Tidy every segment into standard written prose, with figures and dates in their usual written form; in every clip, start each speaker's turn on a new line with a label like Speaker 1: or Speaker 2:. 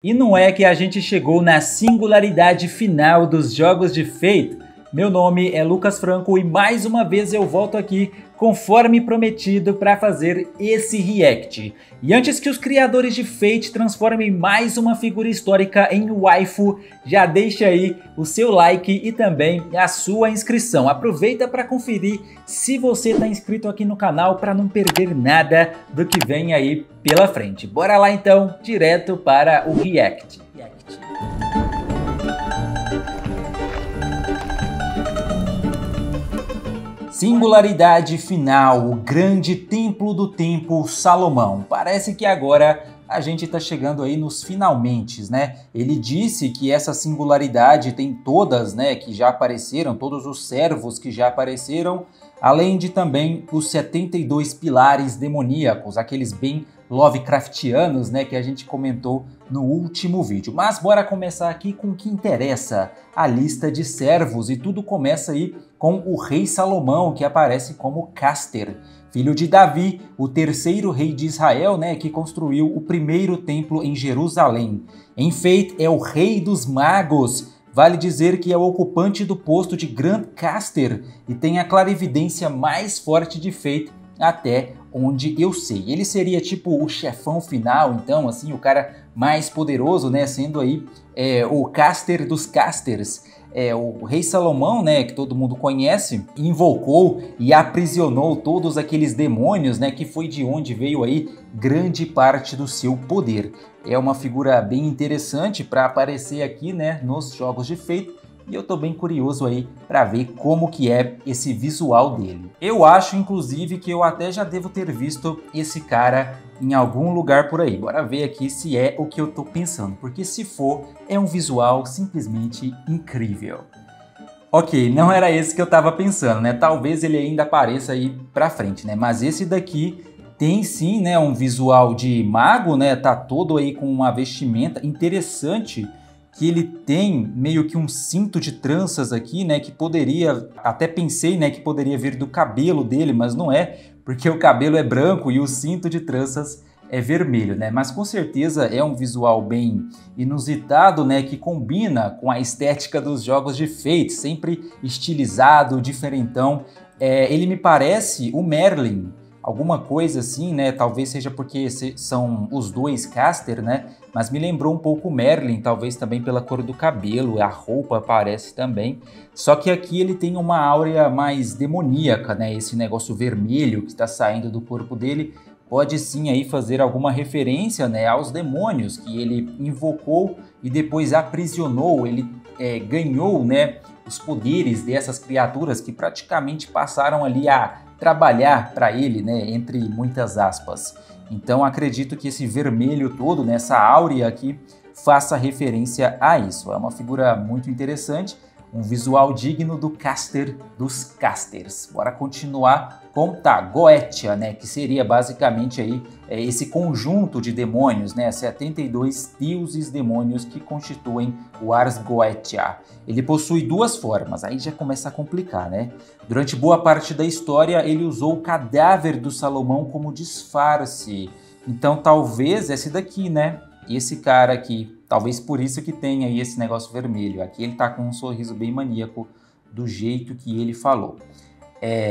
Speaker 1: E não é que a gente chegou na singularidade final dos jogos de Fate? Meu nome é Lucas Franco e mais uma vez eu volto aqui, conforme prometido, para fazer esse react. E antes que os criadores de Fate transformem mais uma figura histórica em waifu, já deixa aí o seu like e também a sua inscrição. Aproveita para conferir se você está inscrito aqui no canal para não perder nada do que vem aí pela frente. Bora lá então, direto para o react. Singularidade final, o grande templo do tempo Salomão. Parece que agora a gente está chegando aí nos finalmentes, né? Ele disse que essa singularidade tem todas, né, que já apareceram, todos os servos que já apareceram, além de também os 72 pilares demoníacos, aqueles bem Lovecraftianos, né, que a gente comentou no último vídeo. Mas bora começar aqui com o que interessa, a lista de servos, e tudo começa aí com o rei Salomão, que aparece como Caster, filho de Davi, o terceiro rei de Israel, né, que construiu o primeiro templo em Jerusalém. Em Fate é o rei dos magos. Vale dizer que é o ocupante do posto de Grand Caster e tem a clarividência mais forte de Fate até onde eu sei. Ele seria tipo o chefão final, então, assim, o cara mais poderoso, né, sendo aí o caster dos casters. O rei Salomão, né, que todo mundo conhece, invocou e aprisionou todos aqueles demônios, né, que foi de onde veio aí grande parte do seu poder. É uma figura bem interessante para aparecer aqui, né, nos jogos de Fate. E eu tô bem curioso aí para ver como que é esse visual dele. Eu acho, inclusive, que eu até já devo ter visto esse cara em algum lugar por aí. Bora ver aqui se é o que eu tô pensando, porque se for, é um visual simplesmente incrível. Ok, não era esse que eu tava pensando, né? Talvez ele ainda apareça aí pra frente, né? Mas esse daqui tem sim, né, um visual de mago, né? Tá todo aí com uma vestimenta interessante, que ele tem meio que um cinto de tranças aqui, né, que poderia, até pensei, né, que poderia vir do cabelo dele, mas não é, porque o cabelo é branco e o cinto de tranças é vermelho, né, mas com certeza é um visual bem inusitado, né, que combina com a estética dos jogos de Fate, sempre estilizado, diferentão. Ele me parece o Merlin, alguma coisa assim, né? Talvez seja porque são os dois caster, né? Mas me lembrou um pouco o Merlin, talvez também pela cor do cabelo, a roupa parece também. Só que aqui ele tem uma áurea mais demoníaca, né? Esse negócio vermelho que está saindo do corpo dele pode sim aí fazer alguma referência, né, aos demônios que ele invocou e depois aprisionou. Ele ganhou, né, os poderes dessas criaturas que praticamente passaram ali a trabalhar para ele, né, entre muitas aspas. Então acredito que esse vermelho todo, né, essa áurea aqui, faça referência a isso. É uma figura muito interessante, um visual digno do caster dos casters. Bora continuar com Goetia, né, que seria basicamente aí esse conjunto de demônios, né, 72 deuses demônios que constituem o Ars Goetia. Ele possui duas formas, aí já começa a complicar, né? Durante boa parte da história ele usou o cadáver do Salomão como disfarce. Então talvez esse daqui, né, esse cara aqui, talvez por isso que tenha aí esse negócio vermelho. Aqui ele tá com um sorriso bem maníaco, do jeito que ele falou.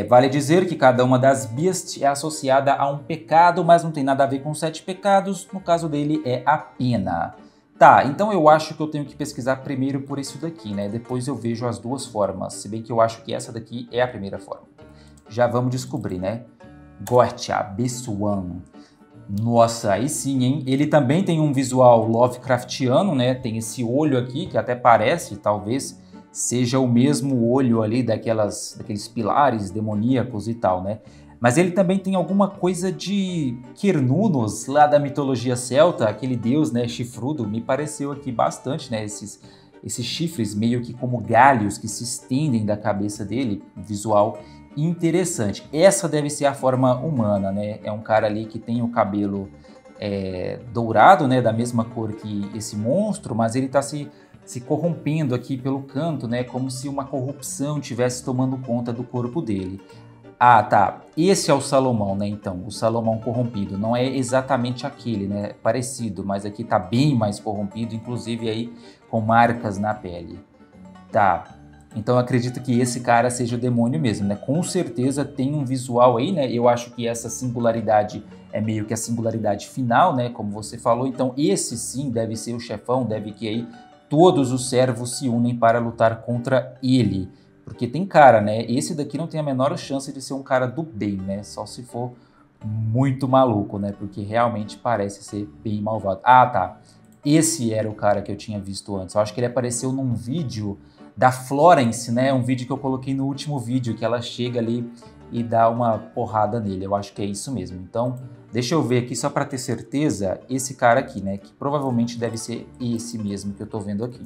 Speaker 1: Vale dizer que cada uma das Beast é associada a um pecado, mas não tem nada a ver com 7 pecados. No caso dele é a pena. Tá, então eu acho que eu tenho que pesquisar primeiro por isso daqui, né? Depois eu vejo as duas formas, se bem que eu acho que essa daqui é a primeira forma. Já vamos descobrir, né? Goetia, Bessuan. Nossa, aí sim, hein? Ele também tem um visual Lovecraftiano, né? Tem esse olho aqui que até parece, talvez, seja o mesmo olho ali daqueles pilares demoníacos e tal, né? Mas ele também tem alguma coisa de Cernunnos, lá da mitologia celta, aquele deus, né, chifrudo. Me pareceu aqui bastante, né, esses chifres meio que como galhos que se estendem da cabeça dele, visual interessante. Essa deve ser a forma humana, né? É um cara ali que tem o cabelo dourado, né, da mesma cor que esse monstro, mas ele está se corrompendo aqui pelo canto, né, como se uma corrupção tivesse tomando conta do corpo dele. Ah, tá. Esse é o Salomão, né? Então, o Salomão corrompido. Não é exatamente aquele, né? Parecido, mas aqui tá bem mais corrompido, inclusive aí com marcas na pele. Tá. Então eu acredito que esse cara seja o demônio mesmo, né? Com certeza tem um visual aí, né? Eu acho que essa singularidade é meio que a singularidade final, né? Como você falou. Então esse sim deve ser o chefão, deve que aí todos os servos se unem para lutar contra ele. Porque tem cara, né? Esse daqui não tem a menor chance de ser um cara do bem, né? Só se for muito maluco, né? Porque realmente parece ser bem malvado. Ah, tá. Esse era o cara que eu tinha visto antes. Eu acho que ele apareceu num vídeo da Florence, né? Um vídeo que eu coloquei no último vídeo, que ela chega ali e dá uma porrada nele. Eu acho que é isso mesmo. Então, deixa eu ver aqui só para ter certeza, esse cara aqui, né? Que provavelmente deve ser esse mesmo que eu tô vendo aqui.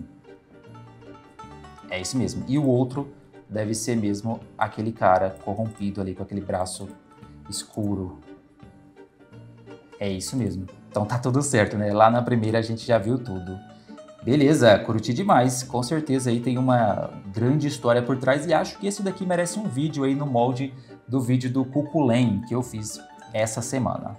Speaker 1: É esse mesmo. E o outro deve ser mesmo aquele cara corrompido ali com aquele braço escuro. É isso mesmo. Então tá tudo certo, né? Lá na primeira a gente já viu tudo. Beleza, curti demais. Com certeza aí tem uma grande história por trás e acho que esse daqui merece um vídeo aí no molde do vídeo do Cuculém que eu fiz essa semana.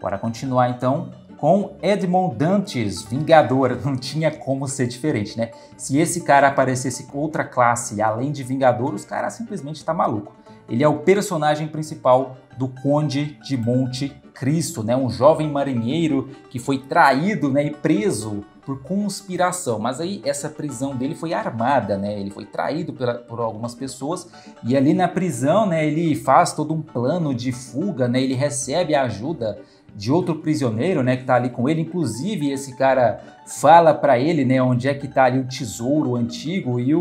Speaker 1: Bora continuar então com Edmond Dantes, Vingador. Não tinha como ser diferente, né? Se esse cara aparecesse com outra classe além de Vingador, os caras simplesmente tá maluco. Ele é o personagem principal do Conde de Monte Cristo, né? Um jovem marinheiro que foi traído, né, e preso por conspiração. Mas aí essa prisão dele foi armada, né? Ele foi traído por algumas pessoas e ali na prisão, né, ele faz todo um plano de fuga, né? Ele recebe a ajuda de outro prisioneiro, né, que tá ali com ele. Inclusive esse cara fala para ele, né, onde é que tá ali o tesouro antigo e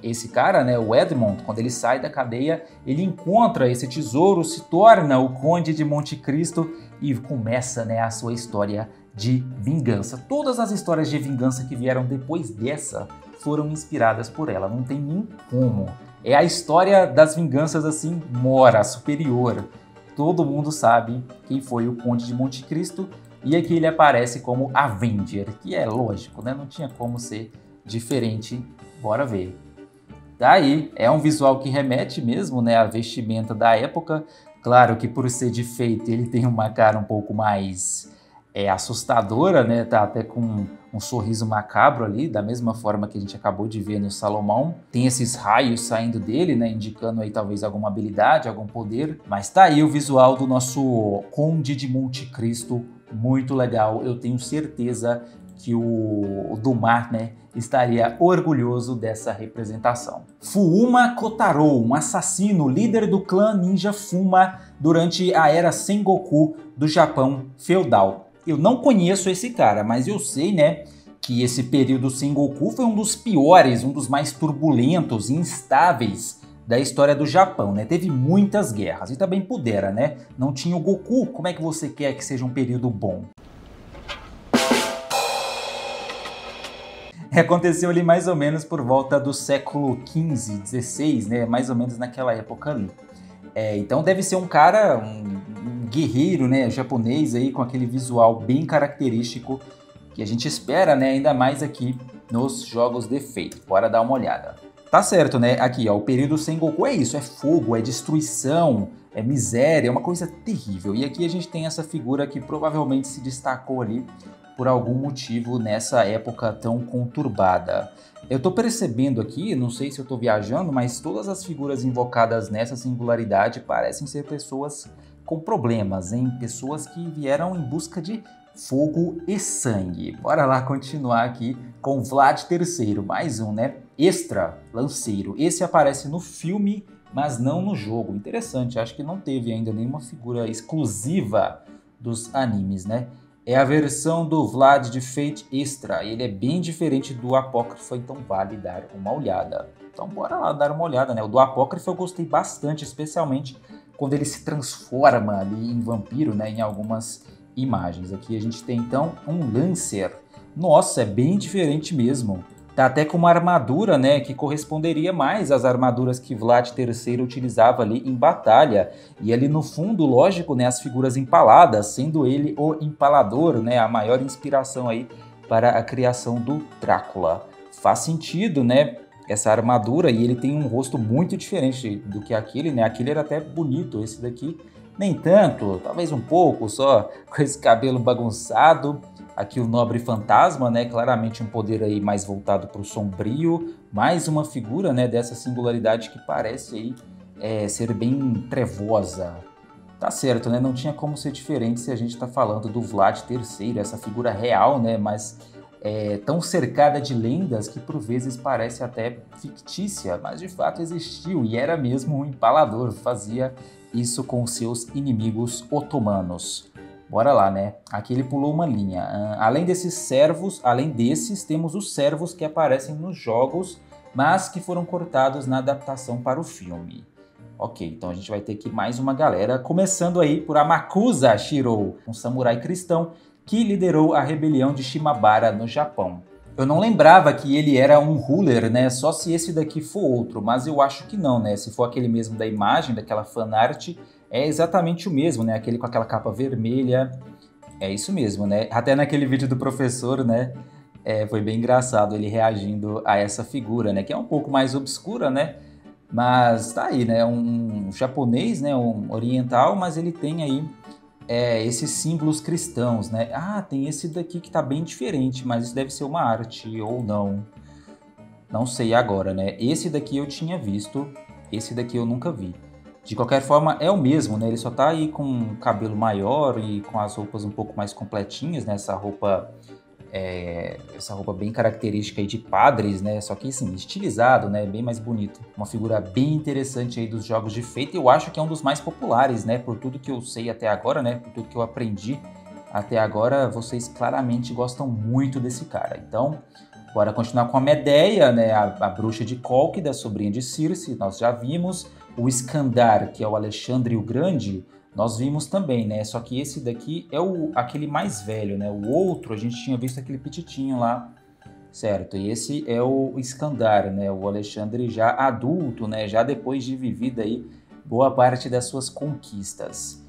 Speaker 1: esse cara, né, o Edmond, quando ele sai da cadeia, ele encontra esse tesouro, se torna o Conde de Monte Cristo e começa, né, a sua história de vingança. Todas as histórias de vingança que vieram depois dessa foram inspiradas por ela, não tem nem como. É a história das vinganças assim, mora, superior. Todo mundo sabe quem foi o Conde de Monte Cristo e aqui ele aparece como Avenger, que é lógico, né? Não tinha como ser diferente. Bora ver. Daí, é um visual que remete mesmo, né, à vestimenta da época. Claro que por ser de feito ele tem uma cara um pouco mais assustadora, né? Tá até com um sorriso macabro ali, da mesma forma que a gente acabou de ver no Salomão. Tem esses raios saindo dele, né? Indicando aí talvez alguma habilidade, algum poder. Mas tá aí o visual do nosso Conde de Monte Cristo, muito legal. Eu tenho certeza que o Dumas, né, estaria orgulhoso dessa representação. Fuma Kotaro, um assassino, líder do clã ninja Fuma durante a era Sengoku do Japão feudal. Eu não conheço esse cara, mas eu sei, né, que esse período Sengoku foi um dos piores, um dos mais turbulentos e instáveis da história do Japão, né? Teve muitas guerras e também pudera, né? Não tinha o Goku, como é que você quer que seja um período bom? Aconteceu ali mais ou menos por volta do século XV, XVI, né? Mais ou menos naquela época ali. Então deve ser um cara, um guerreiro, né, japonês aí com aquele visual bem característico que a gente espera, né, ainda mais aqui nos jogos de Fate. Bora dar uma olhada. Tá certo, né? Aqui, ó, o período Sengoku é isso, é fogo, é destruição, é miséria, é uma coisa terrível. E aqui a gente tem essa figura que provavelmente se destacou ali por algum motivo nessa época tão conturbada. Eu tô percebendo aqui, não sei se eu tô viajando, mas todas as figuras invocadas nessa singularidade parecem ser pessoas com problemas, hein? Pessoas que vieram em busca de fogo e sangue. Bora lá continuar aqui com Vlad III, mais um, né? Extra Lanceiro. Esse aparece no filme, mas não no jogo. Interessante, acho que não teve ainda nenhuma figura exclusiva dos animes, né? É a versão do Vlad de Fate Extra. Ele é bem diferente do Apócrifo, então vale dar uma olhada. Então bora lá dar uma olhada, né? O do Apócrifo eu gostei bastante, especialmente quando ele se transforma ali em vampiro, né? Em algumas imagens. Aqui a gente tem então um Lancer. Nossa, é bem diferente mesmo. Tá até com uma armadura, né, que corresponderia mais às armaduras que Vlad III utilizava ali em batalha. E ali no fundo, lógico, né, as figuras empaladas, sendo ele o empalador, né, a maior inspiração aí para a criação do Drácula. Faz sentido, né? essa armadura e ele tem um rosto muito diferente do que aquele, né? Aquele era até bonito, esse daqui nem tanto, talvez um pouco só, com esse cabelo bagunçado. Aqui o Nobre Fantasma, né? Claramente um poder aí mais voltado para o sombrio, mais uma figura, né, dessa singularidade que parece aí ser bem trevosa. Tá certo, né? Não tinha como ser diferente se a gente está falando do Vlad III, essa figura real, né? Mas tão cercada de lendas que por vezes parece até fictícia, mas de fato existiu e era mesmo um empalador, fazia isso com seus inimigos otomanos. Bora lá, né? Aqui ele pulou uma linha. Além desses, temos os servos que aparecem nos jogos, mas que foram cortados na adaptação para o filme. Ok, então a gente vai ter aqui mais uma galera, começando aí por Amakusa Shirou, um samurai cristão que liderou a rebelião de Shimabara no Japão. Eu não lembrava que ele era um ruler, né? Só se esse daqui for outro, mas eu acho que não, né? Se for aquele mesmo da imagem, daquela fanart, é exatamente o mesmo, né? Aquele com aquela capa vermelha, é isso mesmo, né? Até naquele vídeo do professor, né? Foi bem engraçado ele reagindo a essa figura, né? Que é um pouco mais obscura, né? Mas tá aí, né? Um japonês, né? Um oriental, mas ele tem aí esses símbolos cristãos, né? Ah, tem esse daqui que tá bem diferente, mas isso deve ser uma arte ou não. Não sei agora, né? Esse daqui eu tinha visto, esse daqui eu nunca vi. De qualquer forma, é o mesmo, né? Ele só tá aí com um cabelo maior e com as roupas um pouco mais completinhas, né? Essa roupa bem característica aí de padres, né? Só que assim, estilizado, né? Bem mais bonito. Uma figura bem interessante aí dos jogos de Fate. Eu acho que é um dos mais populares, né? Por tudo que eu sei até agora, né? Por tudo que eu aprendi até agora, vocês claramente gostam muito desse cara. Então, bora continuar com a Medeia, né? A bruxa de Kolki, sobrinha de Circe, nós já vimos. O Iskandar, que é o Alexandre o Grande, nós vimos também, né? Só que esse daqui é aquele mais velho, né? O outro, a gente tinha visto aquele pititinho lá, certo? E esse é o Iskandar, né? O Alexandre já adulto, né? Já depois de vivida aí boa parte das suas conquistas.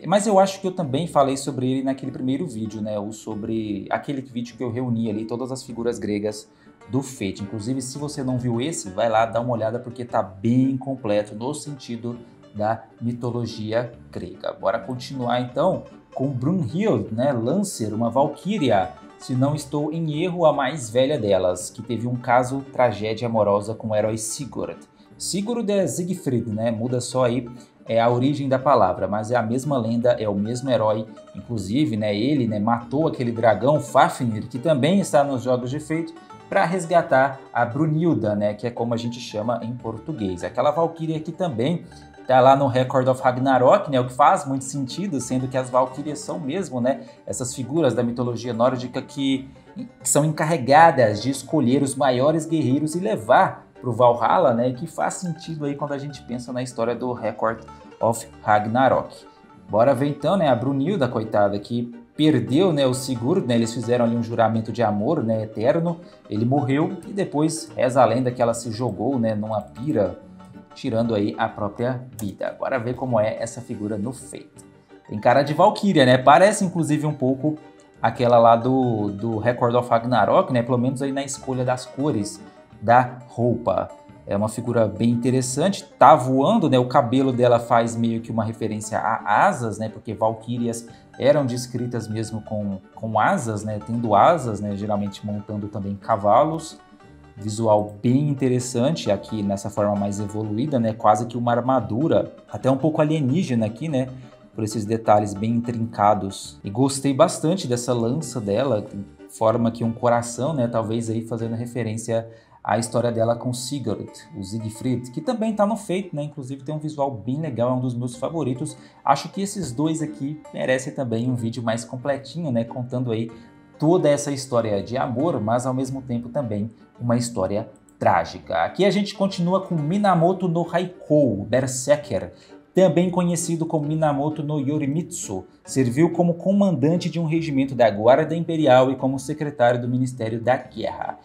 Speaker 1: Mas eu acho que eu também falei sobre ele naquele primeiro vídeo, né? Sobre aquele vídeo que eu reuni ali todas as figuras gregas do Fate. Inclusive, se você não viu esse, vai lá dar uma olhada porque tá bem completo no sentido da mitologia grega. Bora continuar então com Brunhild, né? Lancer, uma valquíria, se não estou em erro, a mais velha delas, que teve um caso tragédia amorosa com o herói Sigurd. Sigurd é Siegfried, né? Muda só aí a origem da palavra, mas é a mesma lenda, é o mesmo herói. Inclusive, né, ele, né, matou aquele dragão Fafnir, que também está nos jogos de Fate, para resgatar a Brunilda, né, que é como a gente chama em português. Aquela valquíria que também tá lá no Record of Ragnarok, né, o que faz muito sentido, sendo que as valquírias são mesmo, né, essas figuras da mitologia nórdica que são encarregadas de escolher os maiores guerreiros e levar para o Valhalla, né, que faz sentido aí quando a gente pensa na história do Record of Ragnarok. Bora ver então, né, a Brunilda, coitada, que perdeu, né, o Sigurd, né, eles fizeram ali um juramento de amor, né, eterno, ele morreu e depois reza a lenda que ela se jogou, né, numa pira, tirando aí a própria vida. Bora ver como é essa figura no Fate. Tem cara de valquíria, né, parece inclusive um pouco aquela lá do Record of Ragnarok, né, pelo menos aí na escolha das cores da roupa. É uma figura bem interessante, tá voando, né? O cabelo dela faz meio que uma referência a asas, né? Porque valquírias eram descritas mesmo com asas, né? Tendo asas, né? Geralmente montando também cavalos. Visual bem interessante aqui nessa forma mais evoluída, né? Quase que uma armadura, até um pouco alienígena aqui, né? Por esses detalhes bem intrincados. E gostei bastante dessa lança dela, forma aqui um coração, né? Talvez aí fazendo referência a história dela com Sigurd, o Siegfried, que também tá no Fate, né? Inclusive tem um visual bem legal, é um dos meus favoritos. Acho que esses dois aqui merecem também um vídeo mais completinho, né? Contando aí toda essa história de amor, mas ao mesmo tempo também uma história trágica. Aqui a gente continua com Minamoto no Haikou, Berserker, também conhecido como Minamoto no Yorimitsu. Serviu como comandante de um regimento da Guarda Imperial e como secretário do Ministério da Guerra.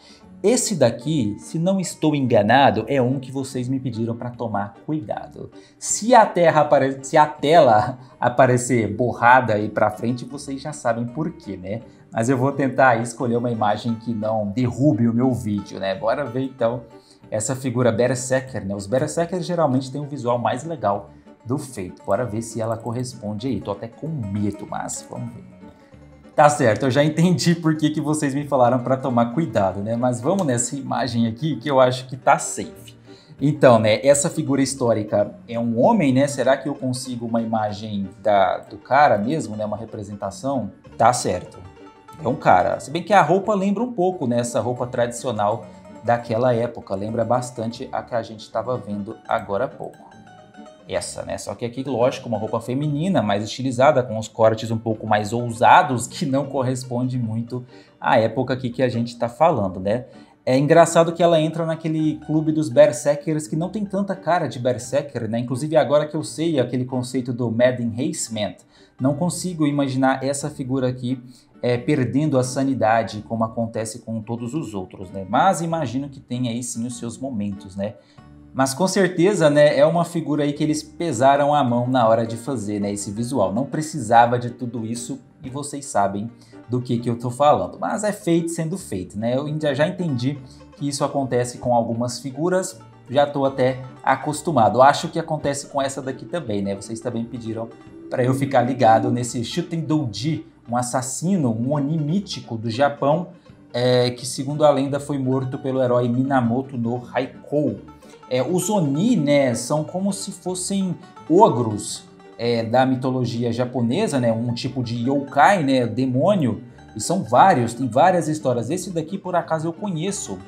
Speaker 1: Esse daqui, se não estou enganado, é um que vocês me pediram para tomar cuidado. Se a tela aparecer borrada aí para frente, vocês já sabem por quê, né? Mas eu vou tentar escolher uma imagem que não derrube o meu vídeo, né? Bora ver então essa figura Berserker, né? Os Berserkers geralmente têm um visual mais legal do Fate. Bora ver se ela corresponde aí. Tô até com medo, mas vamos ver. Tá certo, eu já entendi por que vocês me falaram para tomar cuidado, né? Mas vamos nessa imagem aqui que eu acho que tá safe. Então, né, essa figura histórica é um homem, né? Será que eu consigo uma imagem do cara mesmo, né? Uma representação? Tá certo, é um cara. Se bem que a roupa lembra um pouco, né? Essa roupa tradicional daquela época. Lembra bastante a que a gente estava vendo agora há pouco. Essa, né? Só que aqui, lógico, uma roupa feminina, mais estilizada, com os cortes um pouco mais ousados, que não corresponde muito à época aqui que a gente está falando, né? É engraçado que ela entra naquele clube dos Berserkers que não tem tanta cara de Berserker, né? Inclusive agora que eu sei aquele conceito do Mad Enhancement, não consigo imaginar essa figura aqui perdendo a sanidade como acontece com todos os outros, né? Mas imagino que tem aí sim os seus momentos, né? Mas com certeza, né, é uma figura aí que eles pesaram a mão na hora de fazer, né, esse visual. Não precisava de tudo isso e vocês sabem do que eu tô falando. Mas é feito sendo feito, né? Eu já entendi que isso acontece com algumas figuras, já tô até acostumado. Acho que acontece com essa daqui também, né? Vocês também pediram para eu ficar ligado nesse Shuten Douji, um assassino, um Oni mítico do Japão, que segundo a lenda foi morto pelo herói Minamoto no Haikou. Os Oni, né, são como se fossem ogros da mitologia japonesa, né, um tipo de yokai, né, demônio, e são vários, tem várias histórias. Esse daqui, por acaso, eu conheço.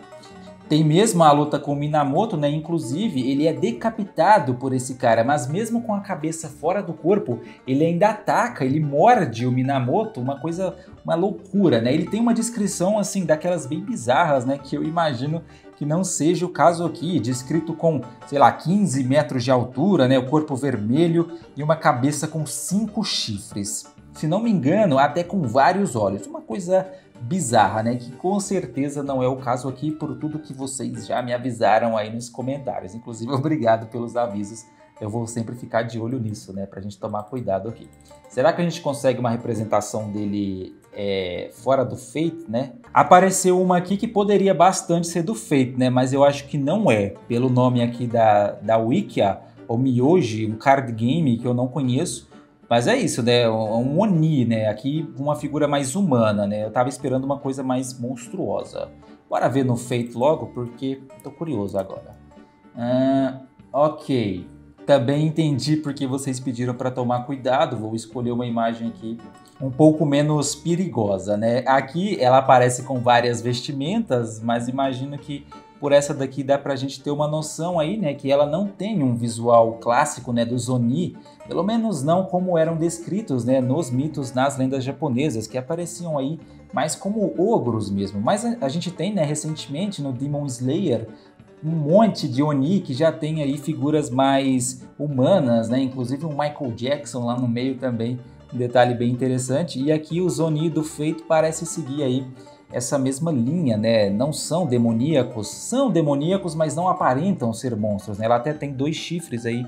Speaker 1: Tem mesmo a luta com o Minamoto, né, inclusive ele é decapitado por esse cara, mas mesmo com a cabeça fora do corpo, ele ainda ataca, ele morde o Minamoto, uma loucura, né. Ele tem uma descrição, assim, daquelas bem bizarras, né, que eu imagino que não seja o caso aqui, descrito com, sei lá, 15 metros de altura, né, o corpo vermelho e uma cabeça com 5 chifres. Se não me engano, até com vários olhos. Uma coisa bizarra, né, que com certeza não é o caso aqui por tudo que vocês já me avisaram aí nos comentários. Inclusive, obrigado pelos avisos. Eu vou sempre ficar de olho nisso, né, pra gente tomar cuidado aqui. Será que a gente consegue uma representação dele fora do Fate, né? Apareceu uma aqui que poderia bastante ser do Fate, né? Mas eu acho que não é. Pelo nome aqui da Wikia, o Myoji, um card game que eu não conheço. Mas é isso, né? Um Oni, né? Aqui uma figura mais humana, né? Eu tava esperando uma coisa mais monstruosa. Bora ver no Fate logo, porque tô curioso agora. Ok. Também entendi porque vocês pediram para tomar cuidado. Vou escolher uma imagem aqui um pouco menos perigosa, né? Aqui ela aparece com várias vestimentas, mas imagino que por essa daqui dá pra gente ter uma noção aí, né? Que ela não tem um visual clássico, né? Dos Oni, pelo menos não como eram descritos, né? Nos mitos, nas lendas japonesas, que apareciam aí mais como ogros mesmo. Mas a gente tem, né? Recentemente no Demon Slayer, um monte de Oni que já tem aí figuras mais humanas, né? Inclusive um Michael Jackson lá no meio também, um detalhe bem interessante. E aqui os Oni do Fate parecem seguir aí essa mesma linha, né? Não são demoníacos, mas não aparentam ser monstros, né? Ela até tem 2 chifres aí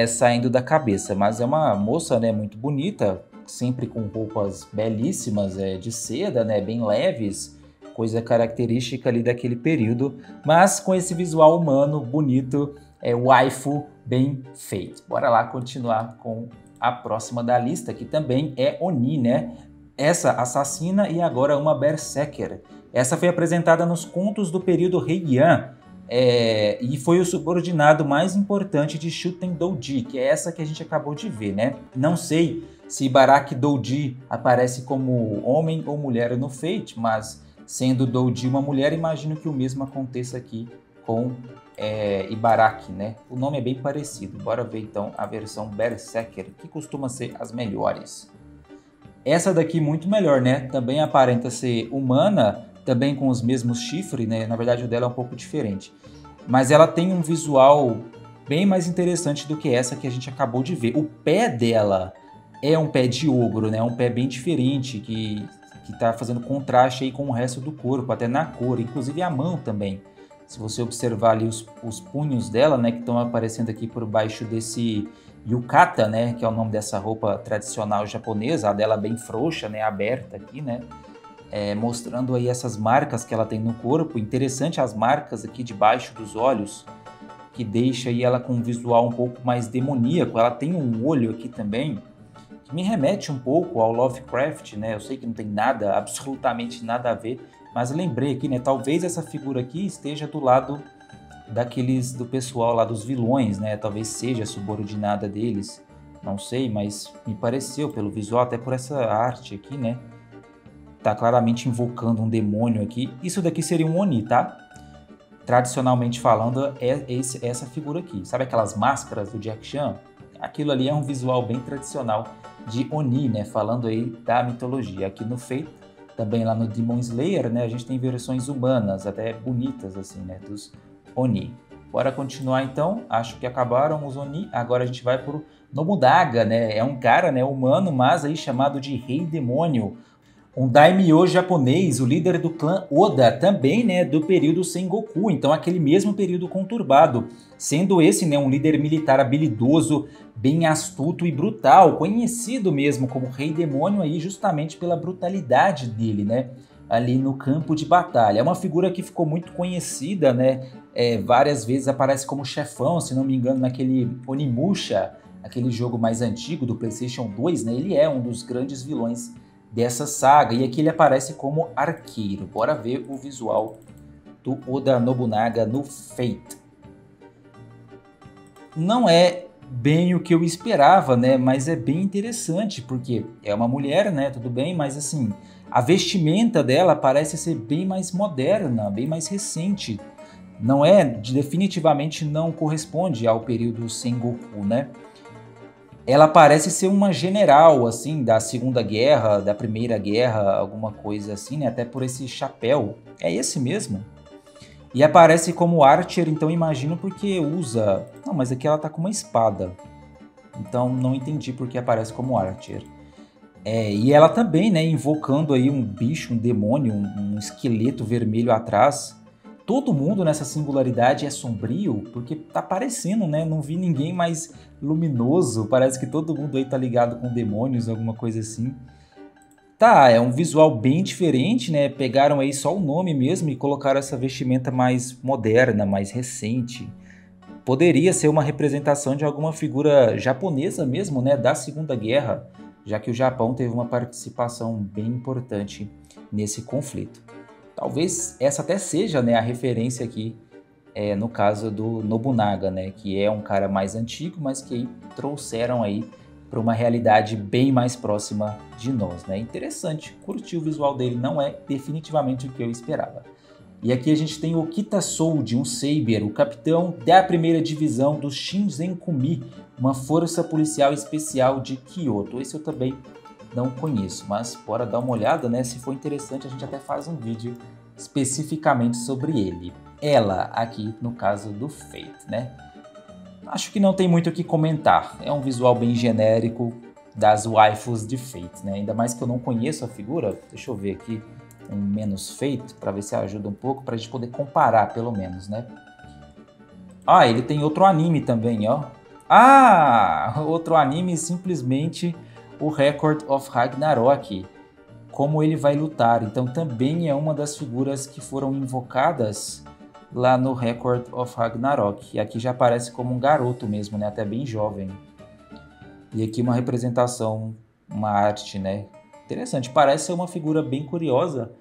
Speaker 1: saindo da cabeça, mas é uma moça, né? Muito bonita, sempre com roupas belíssimas, de seda, né? Bem leves, coisa característica ali daquele período, mas com esse visual humano bonito, waifu bem feito. Bora lá continuar com a próxima da lista, que também é Oni, né? Essa assassina e agora uma Berserker. Essa foi apresentada nos contos do período Heian e foi o subordinado mais importante de Shuten Douji, que é essa que a gente acabou de ver, né? Não sei se Ibaraki Douji aparece como homem ou mulher no Fate, mas sendo Douji uma mulher, imagino que o mesmo aconteça aqui com Ibaraki, né? O nome é bem parecido. Bora ver então a versão Berserker, que costuma ser as melhores. Essa daqui muito melhor, né? Também aparenta ser humana, também com os mesmos chifres, né? Na verdade o dela é um pouco diferente. Mas ela tem um visual bem mais interessante do que essa que a gente acabou de ver. O pé dela é um pé de ogro, né? Um pé bem diferente, que tá fazendo contraste aí com o resto do corpo, até na cor, inclusive a mão também. Se você observar ali os punhos dela, né, que estão aparecendo aqui por baixo desse yukata, né, que é o nome dessa roupa tradicional japonesa, a dela bem frouxa, né, aberta aqui, né. mostrando aí essas marcas que ela tem no corpo. Interessante as marcas aqui debaixo dos olhos, que deixa aí ela com um visual um pouco mais demoníaco. Ela tem um olho aqui também, que me remete um pouco ao Lovecraft, né? Eu sei que não tem nada, absolutamente nada a ver, mas lembrei aqui, né? Talvez essa figura aqui esteja do lado do pessoal lá, dos vilões, né? Talvez seja subordinada deles, não sei, mas me pareceu pelo visual, até por essa arte aqui, né? Tá claramente invocando um demônio aqui. Isso daqui seria um Oni, tá? Tradicionalmente falando, essa figura aqui. Sabe aquelas máscaras do Jack Chan? Aquilo ali é um visual bem tradicional de Oni, né? Falando aí da mitologia. Aqui no Fate, também lá no Demon Slayer, né? A gente tem versões humanas, até bonitas assim, né? Dos Oni. Bora continuar então. Acho que acabaram os Oni. Agora a gente vai pro Nobunaga, né? É um cara, né, humano, mas aí chamado de Rei Demônio. Um daimyo japonês, o líder do clã Oda, também, né, do período Sengoku, então aquele mesmo período conturbado, sendo esse, né, um líder militar habilidoso, bem astuto e brutal, conhecido mesmo como Rei Demônio aí justamente pela brutalidade dele, né, ali no campo de batalha. É uma figura que ficou muito conhecida, né, várias vezes aparece como chefão, se não me engano, naquele Onimusha, aquele jogo mais antigo do PlayStation 2, né, ele é um dos grandes vilões dessa saga, e aqui ele aparece como arqueiro. Bora ver o visual do Oda Nobunaga no Fate. Não é bem o que eu esperava, né? Mas é bem interessante, porque é uma mulher, né? Tudo bem, mas assim, a vestimenta dela parece ser bem mais moderna, bem mais recente. Não é, definitivamente não corresponde ao período Sengoku, né? Ela parece ser uma general, assim, da Segunda Guerra, da Primeira Guerra, alguma coisa assim, né? Até por esse chapéu. É esse mesmo? E aparece como Archer, então imagino porque usa... Não, mas aqui ela tá com uma espada. Então não entendi porque aparece como Archer. E ela também, né, invocando aí um bicho, um demônio, um esqueleto vermelho atrás. Todo mundo nessa singularidade é sombrio, porque tá parecendo, né? Não vi ninguém mais luminoso. Parece que todo mundo aí tá ligado com demônios, alguma coisa assim. Tá, é um visual bem diferente, né? Pegaram aí só o nome mesmo e colocaram essa vestimenta mais moderna, mais recente. Poderia ser uma representação de alguma figura japonesa mesmo, né? Da Segunda Guerra, já que o Japão teve uma participação bem importante nesse conflito. Talvez essa até seja, né, a referência aqui, no caso do Nobunaga, né, que é um cara mais antigo, mas que trouxeram aí para uma realidade bem mais próxima de nós, né? Interessante, curti o visual dele, não é definitivamente o que eu esperava. E aqui a gente tem o Kitasoji, um Saber, o capitão da primeira divisão do Shinsenkumi, uma força policial especial de Kyoto. Esse eu também não conheço, mas bora dar uma olhada, né? Se for interessante, a gente até faz um vídeo especificamente sobre ele. Ela, aqui no caso do Fate, né? Acho que não tem muito o que comentar. É um visual bem genérico das waifus de Fate, né? Ainda mais que eu não conheço a figura. Deixa eu ver aqui um menos Fate, para ver se ajuda um pouco, para a gente poder comparar, pelo menos, né? Ah, ele tem outro anime também, ó. Ah, outro anime, simplesmente o Record of Ragnarok, como ele vai lutar. Então também é uma das figuras que foram invocadas lá no Record of Ragnarok. E aqui já aparece como um garoto mesmo, né? Até bem jovem. E aqui uma representação, uma arte, né? Interessante, parece ser uma figura bem curiosa.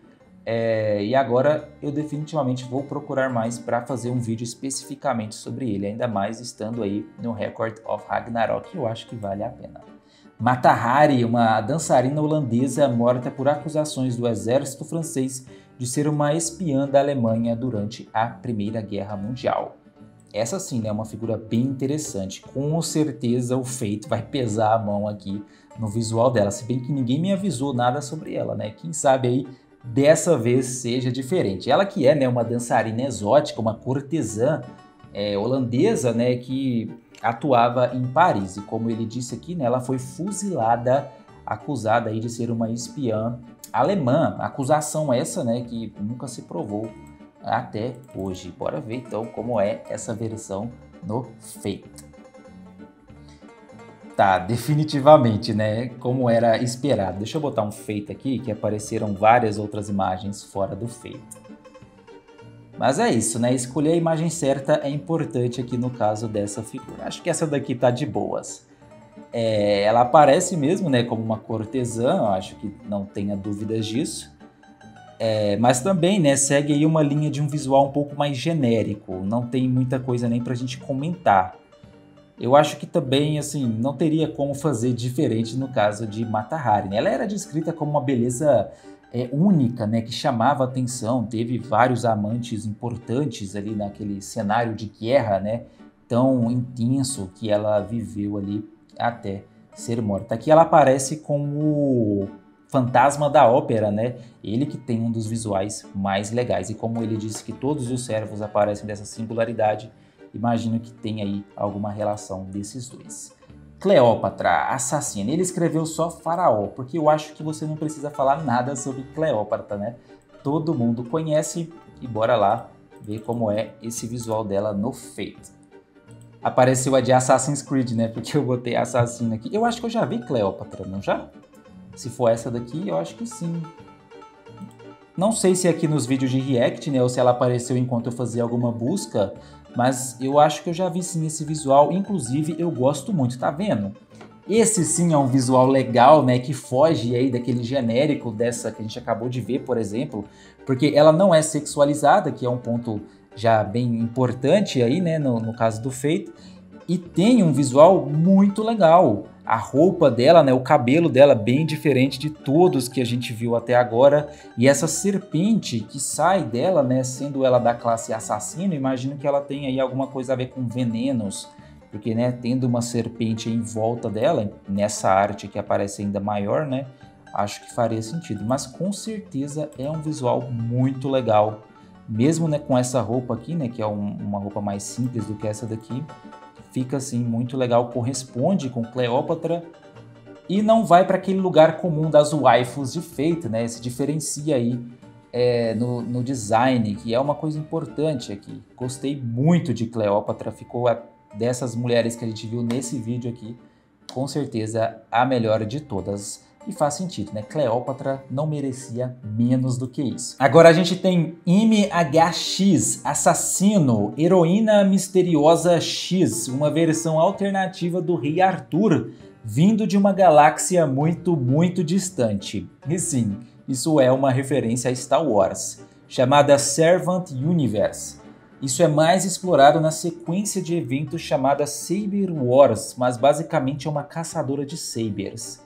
Speaker 1: E agora eu definitivamente vou procurar mais para fazer um vídeo especificamente sobre ele, ainda mais estando aí no Record of Ragnarok, eu acho que vale a pena. Mata Hari, uma dançarina holandesa morta por acusações do exército francês de ser uma espiã da Alemanha durante a Primeira Guerra Mundial. Essa sim, né, é uma figura bem interessante. Com certeza o Fate vai pesar a mão aqui no visual dela, se bem que ninguém me avisou nada sobre ela, né? Quem sabe aí dessa vez seja diferente. Ela que é, né, uma dançarina exótica, uma cortesã holandesa, né, que atuava em Paris. E como ele disse aqui, né, ela foi fuzilada, acusada aí de ser uma espiã alemã. Acusação essa, né, que nunca se provou até hoje. Bora ver então como é essa versão no Fate. Tá, definitivamente, né? Como era esperado. Deixa eu botar um feito aqui, que apareceram várias outras imagens fora do feito. Mas é isso, né? Escolher a imagem certa é importante aqui no caso dessa figura. Acho que essa daqui tá de boas. Ela aparece mesmo, né, como uma cortesã, acho que não tenha dúvidas disso. Mas também, né, segue aí uma linha de um visual um pouco mais genérico. Não tem muita coisa nem pra gente comentar. Eu acho que também, assim, não teria como fazer diferente no caso de Mata Hari, né? Ela era descrita como uma beleza única, né? Que chamava atenção, teve vários amantes importantes ali naquele cenário de guerra, né? Tão intenso que ela viveu ali até ser morta. Aqui ela aparece como fantasma da ópera, né? Ele que tem um dos visuais mais legais. E como ele disse que todos os servos aparecem dessa singularidade, imagino que tem aí alguma relação desses dois. Cleópatra, assassina. Ele escreveu só faraó, porque eu acho que você não precisa falar nada sobre Cleópatra, né? Todo mundo conhece e bora lá ver como é esse visual dela no feito. Apareceu a de Assassin's Creed, né? Porque eu botei assassina aqui. Eu acho que eu já vi Cleópatra, não já? Se for essa daqui, eu acho que sim. Não sei se é aqui nos vídeos de react, né? Ou se ela apareceu enquanto eu fazia alguma busca. Mas eu acho que eu já vi sim esse visual, inclusive eu gosto muito, tá vendo? Esse sim é um visual legal, né, que foge aí daquele genérico dessa que a gente acabou de ver, por exemplo, porque ela não é sexualizada, que é um ponto já bem importante aí, né, no caso do feito, e tem um visual muito legal. A roupa dela, né, o cabelo dela bem diferente de todos que a gente viu até agora. E essa serpente que sai dela, né, sendo ela da classe assassino, imagino que ela tem aí alguma coisa a ver com venenos. Porque, né, tendo uma serpente em volta dela, nessa arte que aparece ainda maior, né, acho que faria sentido. Mas com certeza é um visual muito legal. Mesmo, né, com essa roupa aqui, né, que é uma roupa mais simples do que essa daqui. Fica assim muito legal, corresponde com Cleópatra e não vai para aquele lugar comum das waifus de feito, né? Se diferencia aí no design, que é uma coisa importante aqui. Gostei muito de Cleópatra, ficou dessas mulheres que a gente viu nesse vídeo aqui, com certeza a melhor de todas. E faz sentido, né? Cleópatra não merecia menos do que isso. Agora a gente tem MHX, Assassino, Heroína Misteriosa X, uma versão alternativa do Rei Arthur, vindo de uma galáxia muito, muito distante. E sim, isso é uma referência a Star Wars, chamada Servant Universe. Isso é mais explorado na sequência de eventos chamada Saber Wars, mas basicamente é uma caçadora de sabers.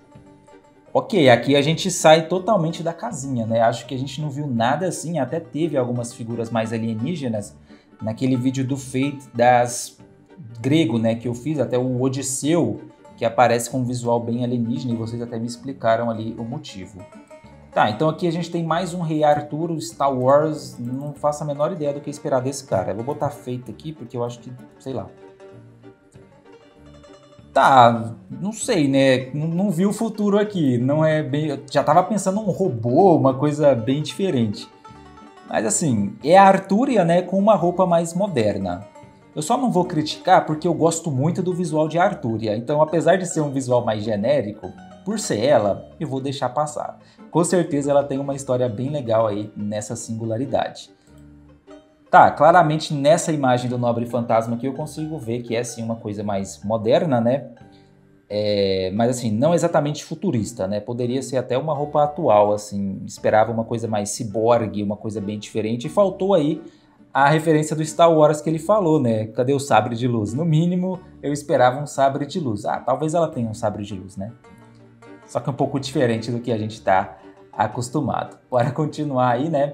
Speaker 1: Ok, aqui a gente sai totalmente da casinha, né? Acho que a gente não viu nada assim, até teve algumas figuras mais alienígenas naquele vídeo do Fate das grego, né? Que eu fiz, até o Odisseu, que aparece com um visual bem alienígena e vocês até me explicaram ali o motivo. Tá, então aqui a gente tem mais um Rei Arthur, Star Wars, não faço a menor ideia do que esperar desse cara. Eu vou botar Fate aqui porque eu acho que, sei lá. Tá, não sei, né? Não vi o futuro aqui. Não é bem. Eu já tava pensando num robô, uma coisa bem diferente. Mas assim, é a Artúria, né? Com uma roupa mais moderna. Eu só não vou criticar porque eu gosto muito do visual de Artúria. Então, apesar de ser um visual mais genérico, por ser ela, eu vou deixar passar. Com certeza ela tem uma história bem legal aí nessa singularidade. Tá, claramente nessa imagem do Nobre Fantasma aqui eu consigo ver que é assim uma coisa mais moderna, né? Mas assim, não exatamente futurista, né? Poderia ser até uma roupa atual, assim, esperava uma coisa mais ciborgue, uma coisa bem diferente. E faltou aí a referência do Star Wars que ele falou, né? Cadê o sabre de luz? No mínimo, eu esperava um sabre de luz. Ah, talvez ela tenha um sabre de luz, né? Só que um pouco diferente do que a gente tá acostumado. Bora continuar aí, né?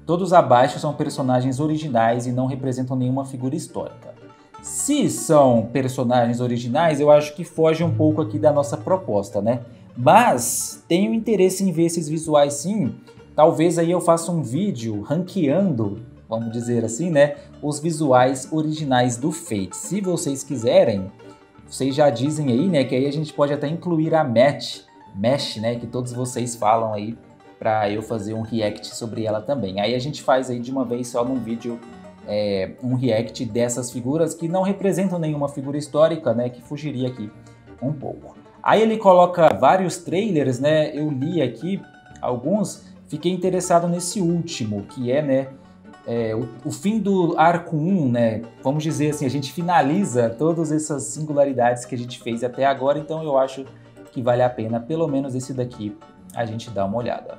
Speaker 1: Todos abaixo são personagens originais e não representam nenhuma figura histórica. Se são personagens originais, eu acho que foge um pouco aqui da nossa proposta, né? Mas tenho interesse em ver esses visuais sim. Talvez aí eu faça um vídeo ranqueando, vamos dizer assim, né? Os visuais originais do Fate. Se vocês quiserem, vocês já dizem aí, né? Que aí a gente pode até incluir a Mesh, né? Que todos vocês falam aí, para eu fazer um react sobre ela também. Aí a gente faz aí de uma vez só num vídeo um react dessas figuras que não representam nenhuma figura histórica, né, que fugiria aqui um pouco. Aí ele coloca vários trailers, né, eu li aqui alguns, fiquei interessado nesse último, que é, né, o fim do arco 1, né, vamos dizer assim, a gente finaliza todas essas singularidades que a gente fez até agora, então eu acho que vale a pena, pelo menos esse daqui, a gente dar uma olhada.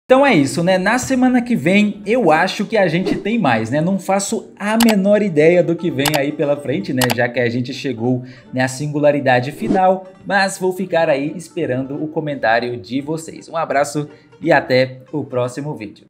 Speaker 1: Então é isso, né? Na semana que vem eu acho que a gente tem mais, né? Não faço a menor ideia do que vem aí pela frente, né? Já que a gente chegou na singularidade final, mas vou ficar aí esperando o comentário de vocês. Um abraço e até o próximo vídeo.